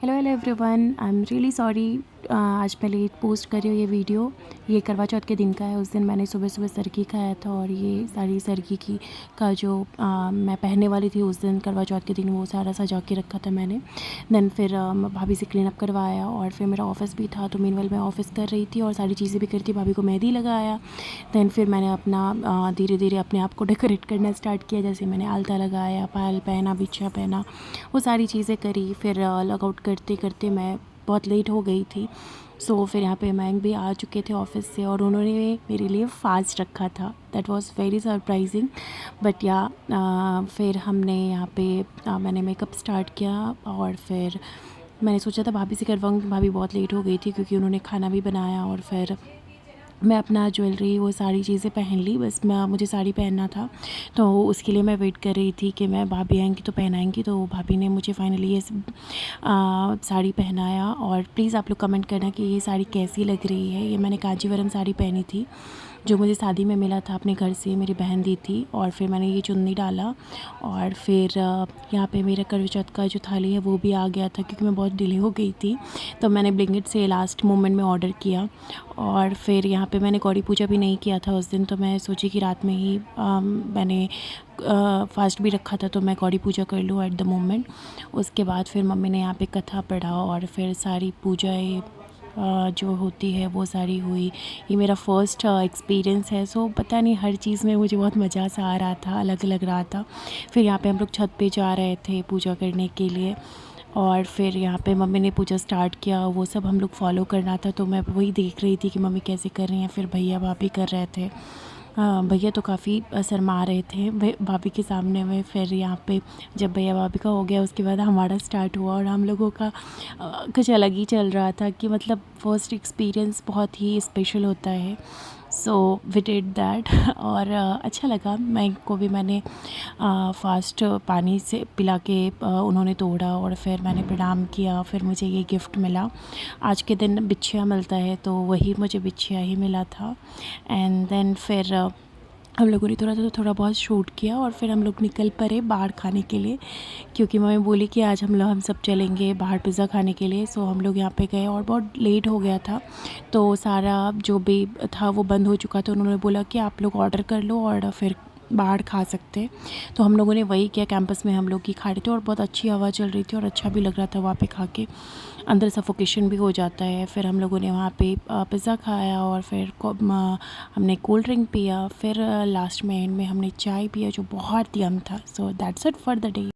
Hello hello everyone, I am really sorry. आज मैं late post कर रही हूँ ये वीडियो। ये करवा चौथ के दिन का है। उस दिन मैंने सुबह सुबह सरगी खाया था और ये सारी सरगी की का जो मैं पहनने वाली थी उस दिन करवा चौथ के दिन, वो सारा सजा के रखा था मैंने। देन फिर भाभी से क्लीन अप करवाया और फिर मेरा ऑफिस भी था, तो मीनवेल मैं ऑफिस कर रही थी और सारी चीज़ें भी करी थी। भाभी को मेहंदी लगाया। देन फिर मैंने अपना धीरे धीरे अपने आप को डेकोरेट करना स्टार्ट किया। जैसे मैंने आलता लगाया, पायल पहना, बिछिया पहना, वो सारी चीज़ें करी। फिर लॉग आउट करते करते मैं बहुत लेट हो गई थी। सो फिर यहाँ पे मैंग भी आ चुके थे ऑफ़िस से और उन्होंने मेरे लिए फ़ास्ट रखा था। That was very surprising. But या फिर हमने यहाँ पे मैंने मेकअप स्टार्ट किया और फिर मैंने सोचा था भाभी से करवाऊँगी। भाभी बहुत लेट हो गई थी क्योंकि उन्होंने खाना भी बनाया और फिर मैं अपना ज्वेलरी वो सारी चीज़ें पहन ली। बस मुझे साड़ी पहनना था, तो उसके लिए मैं वेट कर रही थी कि मैं भाभी आएँगी तो पहनाएँगी। तो भाभी ने मुझे फाइनली ये साड़ी पहनाया। और प्लीज़ आप लोग कमेंट करना कि ये साड़ी कैसी लग रही है। ये मैंने कांजीवरम साड़ी पहनी थी जो मुझे शादी में मिला था अपने घर से, मेरी बहन दी थी। और फिर मैंने ये चुन्नी डाला और फिर यहाँ पे मेरा करवा चौथ का जो थाली है वो भी आ गया था क्योंकि मैं बहुत डिले हो गई थी। तो मैंने ब्लिंकिट से लास्ट मोमेंट में ऑर्डर किया। और फिर यहाँ पे मैंने गौरी पूजा भी नहीं किया था उस दिन, तो मैं सोची कि रात में ही मैंने फास्ट भी रखा था तो मैं गौरी पूजा कर लूँ एट द मोमेंट। उसके बाद फिर मम्मी ने यहाँ पे कथा पढ़ा और फिर सारी पूजाएँ जो होती है वो सारी हुई। ये मेरा फ़र्स्ट एक्सपीरियंस है। सो पता नहीं, हर चीज़ में मुझे बहुत मज़ा सा आ रहा था, अलग लग रहा था। फिर यहाँ पे हम लोग छत पे जा रहे थे पूजा करने के लिए और फिर यहाँ पे मम्मी ने पूजा स्टार्ट किया, वो सब हम लोग फॉलो करना था। तो मैं वही देख रही थी कि मम्मी कैसे कर रही हैं। फिर भैया भाभी कर रहे थे। भैया तो काफ़ी शर्मा रहे थे भाभी के सामने में। फिर यहाँ पे जब भैया भाभी का हो गया उसके बाद हमारा स्टार्ट हुआ और हम लोगों का कुछ अलग ही चल रहा था कि मतलब फ़र्स्ट एक्सपीरियंस बहुत ही स्पेशल होता है। सो वी डिड दैट और अच्छा लगा। मैं को भी मैंने फास्ट पानी से पिला के उन्होंने तोड़ा और फिर मैंने प्रणाम किया। फिर मुझे ये गिफ्ट मिला। आज के दिन बिछिया मिलता है तो वही मुझे बिछिया ही मिला था। एंड देन फिर हम लोगों ने थोड़ा बहुत शूट किया और फिर हम लोग निकल पड़े बाहर खाने के लिए क्योंकि मम्मी बोली कि आज हम सब चलेंगे बाहर पिज़्ज़ा खाने के लिए। सो हम लोग यहाँ पे गए और बहुत लेट हो गया था तो सारा जो भी था वो बंद हो चुका था। उन्होंने बोला कि आप लोग ऑर्डर कर लो और फिर बाहर खा सकते हैं। तो हम लोगों ने वही किया। कैंपस में हम लोग ही खा रहे थे और बहुत अच्छी हवा चल रही थी और अच्छा भी लग रहा था वहाँ पे खा के। अंदर सफोकेशन भी हो जाता है। फिर हम लोगों ने वहाँ पे पिज़्ज़ा खाया और फिर हमने कोल्ड ड्रिंक पिया। फिर लास्ट में एंड में हमने चाय पिया जो बहुत यम था। So that's it for the day.